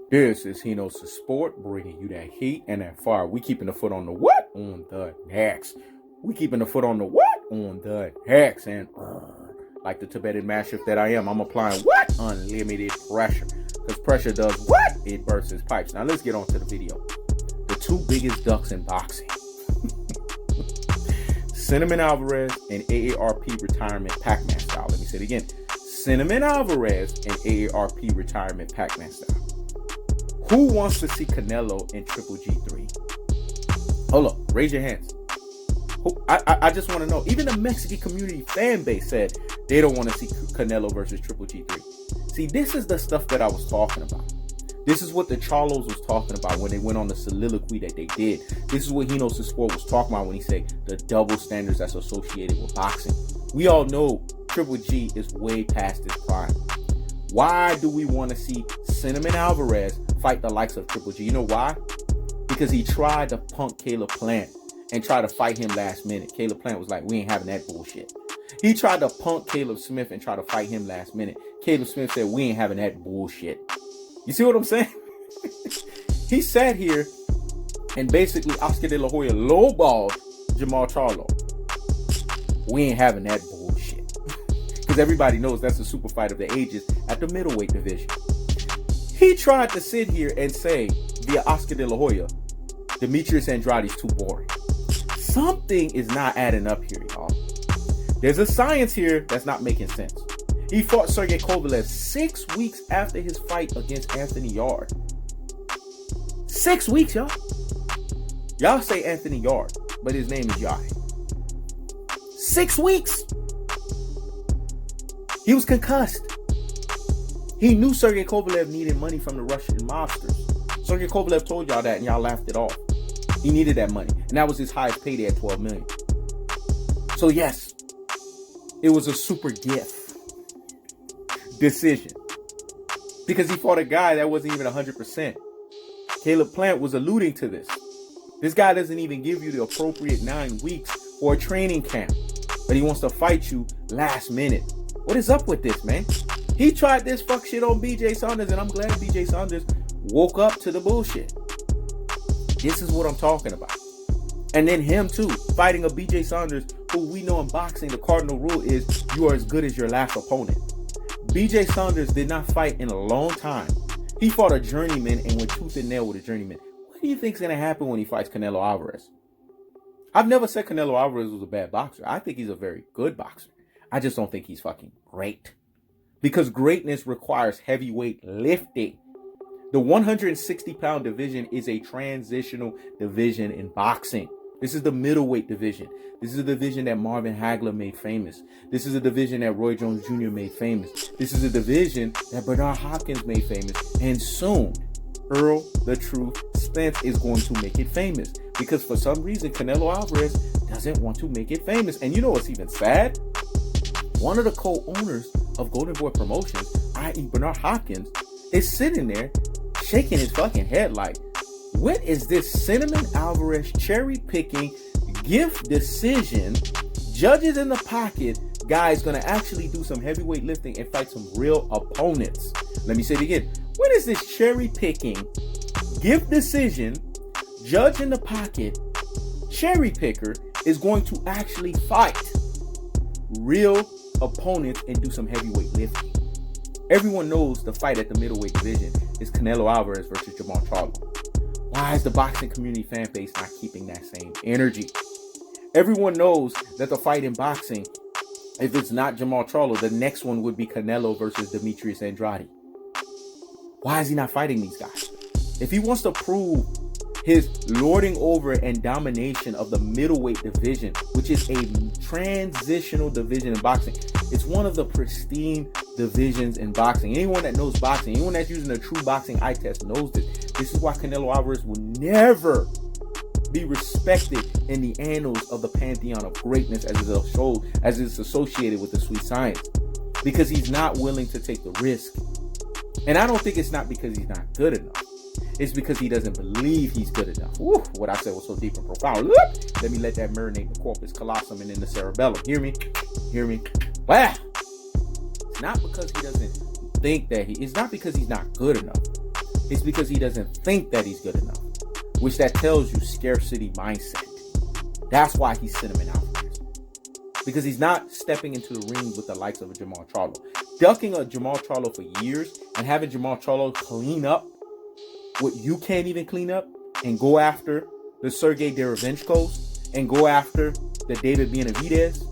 This is Hino's Sport, bringing you that heat and that fire. We keeping the foot on the what? On the next. We keeping the foot on the what? On the next. And like the Tibetan mastiff that I am, I'm applying what? Unlimited pressure. Because pressure does what? It bursts its pipes. Now let's get on to the video. The two biggest ducks in boxing. Cinnamon Alvarez and AARP retirement Pac-Man style. Let me say it again. Cinnamon Alvarez and AARP retirement Pac-Man style. Who wants to see Canelo in Triple G3? Hold up, raise your hands. I just want to know. Even the Mexican community fan base said they don't want to see Canelo versus Triple G3. See, this is the stuff that I was talking about. This is what the Charlos was talking about when they went on the soliloquy that they did. This is what Hino's Sport was talking about when he said the double standards that's associated with boxing. We all know Triple G is way past his prime. Why do we want to see Cinnamon Alvarez fight the likes of Triple G? You know why? Because he tried to punk Caleb Plant and try to fight him last minute. Caleb Plant was like, we ain't having that bullshit. He tried to punk Caleb Smith and try to fight him last minute. Caleb Smith said, we ain't having that bullshit. You see what I'm saying? He sat here and basically Oscar De La Hoya lowballed Jamal Charlo. We ain't having that bullshit. Because everybody knows that's the super fight of the ages at the middleweight division. He tried to sit here and say, via Oscar De La Hoya, Demetrius Andrade's too boring. Something is not adding up here, y'all. There's a science here that's not making sense. He fought Sergey Kovalev 6 weeks after his fight against Anthony Yard. 6 weeks, y'all. Y'all say Anthony Yard, but his name is Yai. 6 weeks. He was concussed. He knew Sergey Kovalev needed money from the Russian mobsters. Sergey Kovalev told y'all that and y'all laughed it off. He needed that money. And that was his highest payday at $12 million. So yes, it was a super gift decision. Because he fought a guy that wasn't even 100%. Caleb Plant was alluding to this. This guy doesn't even give you the appropriate 9 weeks for a training camp. But he wants to fight you last minute. What is up with this, man? He tried this fuck shit on BJ Saunders, and I'm glad BJ Saunders woke up to the bullshit. This is what I'm talking about. And then him too, fighting a BJ Saunders, who we know in boxing, the cardinal rule is you are as good as your last opponent. BJ Saunders did not fight in a long time. He fought a journeyman and went tooth and nail with a journeyman. What do you think is going to happen when he fights Canelo Alvarez? I've never said Canelo Alvarez was a bad boxer. I think he's a very good boxer. I just don't think he's fucking great. Because greatness requires heavyweight lifting. The 160-pound division is a transitional division in boxing. This is the middleweight division. This is a division that Marvin Hagler made famous. This is a division that Roy Jones Jr. made famous. This is a division that Bernard Hopkins made famous. And soon, Errol, The Truth, Spence is going to make it famous. Because for some reason, Canelo Alvarez doesn't want to make it famous. And you know what's even sad? One of the co-owners of Golden Boy Promotions, i.e. Bernard Hopkins, is sitting there shaking his fucking head like, what is this Cinnamon Alvarez cherry picking gift decision? Judges in the pocket, guys gonna actually do some heavyweight lifting and fight some real opponents. Let me say it again. What is this cherry picking gift decision? Judge in the pocket, cherry picker is going to actually fight real opponents and do some heavyweight lifting. Everyone knows the fight at the middleweight division is Canelo Alvarez versus Jamal Charlo. Why is the boxing community fan base not keeping that same energy? Everyone knows that the fight in boxing, if it's not Jamal Charlo, the next one would be Canelo versus Demetrius Andrade. Why is he not fighting these guys? If he wants to prove his lording over and domination of the middleweight division, which is a transitional division in boxing, it's one of the pristine divisions in boxing. Anyone that knows boxing, anyone that's using a true boxing eye test knows this. This is why Canelo Alvarez will never be respected in the annals of the pantheon of greatness as it's associated with the sweet science. Because he's not willing to take the risk. And I don't think it's not because he's not good enough. It's because he doesn't believe he's good enough. Woo, what I said was so deep and profound. Look, let me let that marinate in the corpus callosum and in the cerebellum. Hear me? Hear me? Wow. It's not because he doesn't think that it's not because he's not good enough. It's because he doesn't think that he's good enough, which that tells you scarcity mindset. That's why he's Cinnamon Alvarez. Because he's not stepping into the ring with the likes of a Jamal Charlo. Ducking a Jamal Charlo for years and having Jamal Charlo clean up what you can't even clean up and go after the Sergey Derevyanchenko's and go after the David Benavidez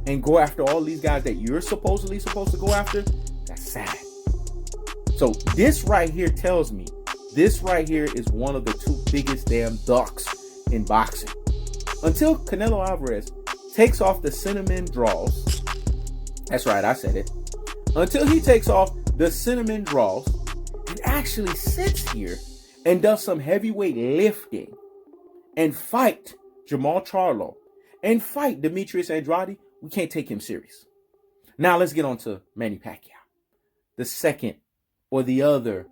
and go after all these guys that you're supposedly supposed to go after, that's sad. So this right here tells me this right here is one of the two biggest damn ducks in boxing. Until Canelo Alvarez takes off the cinnamon draws, that's right, I said it. Until he takes off the cinnamon draws and actually sits here and does some heavyweight lifting and fight Jamal Charlo and fight Demetrius Andrade, we can't take him serious. Now let's get on to Manny Pacquiao, the second or the other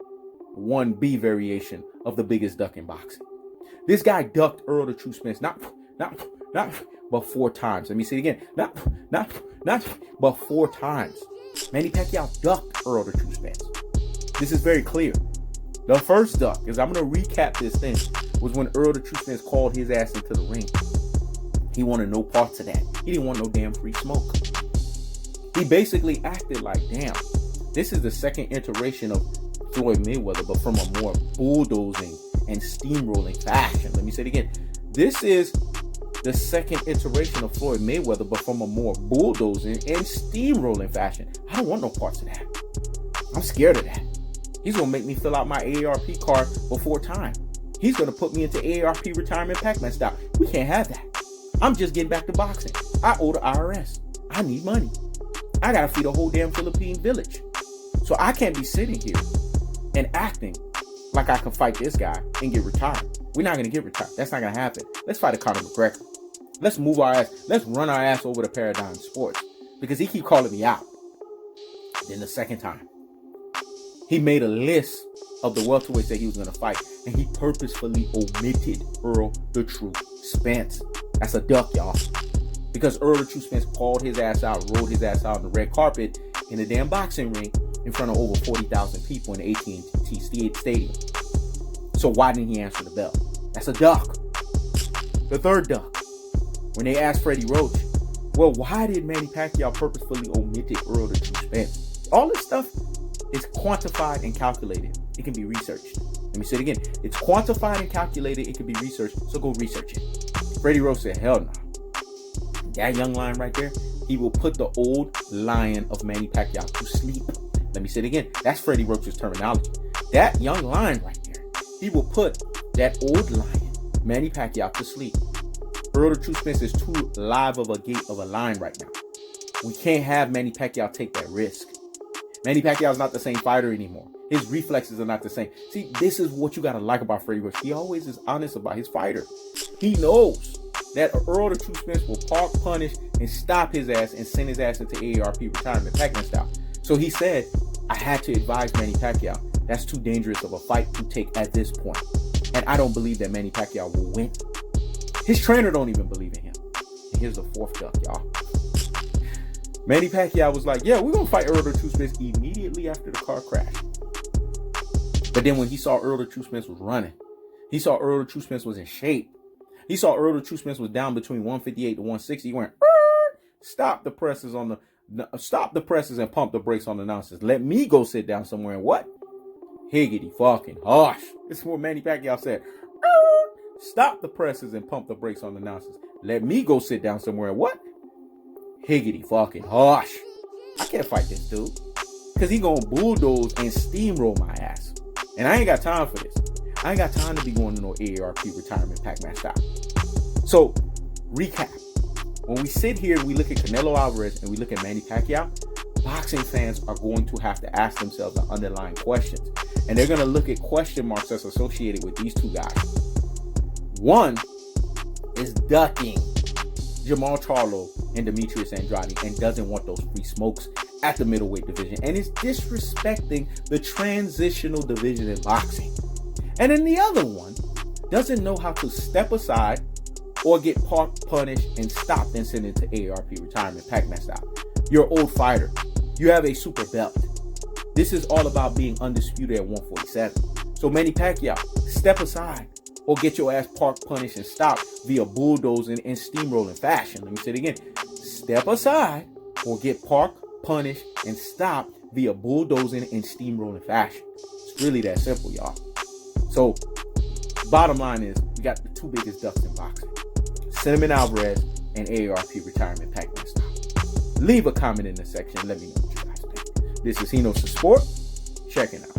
1B variation of the biggest duck in boxing. This guy ducked Errol the True Spence not but 4 times. Let me say it again. Not but 4 times. Manny Pacquiao ducked Errol the True Spence. This is very clear. The first duck, as I'm going to recap this thing, was when Errol the True Spence called his ass into the ring. He wanted no parts of that. He didn't want no damn free smoke. He basically acted like, damn, this is the second iteration of Floyd Mayweather, but from a more bulldozing and steamrolling fashion. Let me say it again. This is the second iteration of Floyd Mayweather, but from a more bulldozing and steamrolling fashion. I don't want no parts of that. I'm scared of that. He's going to make me fill out my AARP card before time. He's going to put me into AARP retirement Pac-Man style. We can't have that. I'm just getting back to boxing. I owe the IRS. I need money. I got to feed a whole damn Philippine village. So I can't be sitting here and acting like I can fight this guy and get retired. We're not going to get retired. That's not going to happen. Let's fight a Conor McGregor. Let's move our ass. Let's run our ass over to Paradigm Sports because he keep calling me out. Then the second time, he made a list of the welterweights that he was going to fight, and he purposefully omitted Errol the True Spence. That's a duck, y'all. Because Errol the True Spence called his ass out, rolled his ass out on the red carpet in a damn boxing ring in front of over 40,000 people in the AT&T Stadium. So why didn't he answer the bell? That's a duck. The third duck, when they asked Freddie Roach, well, why did Manny Pacquiao purposefully omitted Errol the True Spence? All this stuff is quantified and calculated. It can be researched. Let me say it again. It's quantified and calculated. It can be researched. So go research it. Freddie Roach said, hell no. That young lion right there, he will put the old lion of Manny Pacquiao to sleep. Let me say it again. That's Freddie Roach's terminology. That young lion right there, he will put that old lion, Manny Pacquiao, to sleep. Errol the True Spence is too live of a gate of a line right now. We can't have Manny Pacquiao take that risk. Manny Pacquiao is not the same fighter anymore. His reflexes are not the same. See, this is what you got to like about Freddie Roach. He always is honest about his fighter. He knows that Errol the True Spence will park, punish, and stop his ass and send his ass into AARP retirement Pac-Man style. So he said, I had to advise Manny Pacquiao. That's too dangerous of a fight to take at this point. And I don't believe that Manny Pacquiao will win. His trainer don't even believe in him. And here's the fourth duck, y'all. Manny Pacquiao was like, yeah, we're going to fight Errol the True Spence immediately after the car crash. But then when he saw Errol the True Spence was running, he saw Errol the True Spence was in shape. He saw Errol the True Spence was down between 158 to 160. He went, stop the presses and pump the brakes on the nonsense. Let me go sit down somewhere and what? Higgity fucking hush. This is what Manny Pacquiao said. Stop the presses and pump the brakes on the nonsense. Let me go sit down somewhere and what? Higgity fucking hush. I can't fight this dude. Because he gonna bulldoze and steamroll my ass. And I ain't got time for this. I ain't got time to be going to no AARP retirement Pac-Man style. So, recap. When we sit here and we look at Canelo Alvarez and we look at Manny Pacquiao, boxing fans are going to have to ask themselves the underlying questions. And they're going to look at question marks that's associated with these two guys. One is ducking Jamal Charlo and Demetrius Andrade and doesn't want those free smokes at the middleweight division and is disrespecting the transitional division in boxing. And then the other one doesn't know how to step aside or get parked, punished, and stopped and sent into AARP retirement Pac-Man style. You're an old fighter. You have a super belt. This is all about being undisputed at 147. So Manny Pacquiao, step aside or get your ass parked, punished, and stopped via bulldozing and steamrolling fashion. Let me say it again. Step aside or get parked, punished, and stopped via bulldozing and steamrolling fashion. It's really that simple, y'all. So, bottom line is, we got the two biggest ducks in boxing. Cinnamon Alvarez and AARP retirement Pac-Man style. Leave a comment in the section. Let me know what you guys think. This is Hino for Sport. Checking out.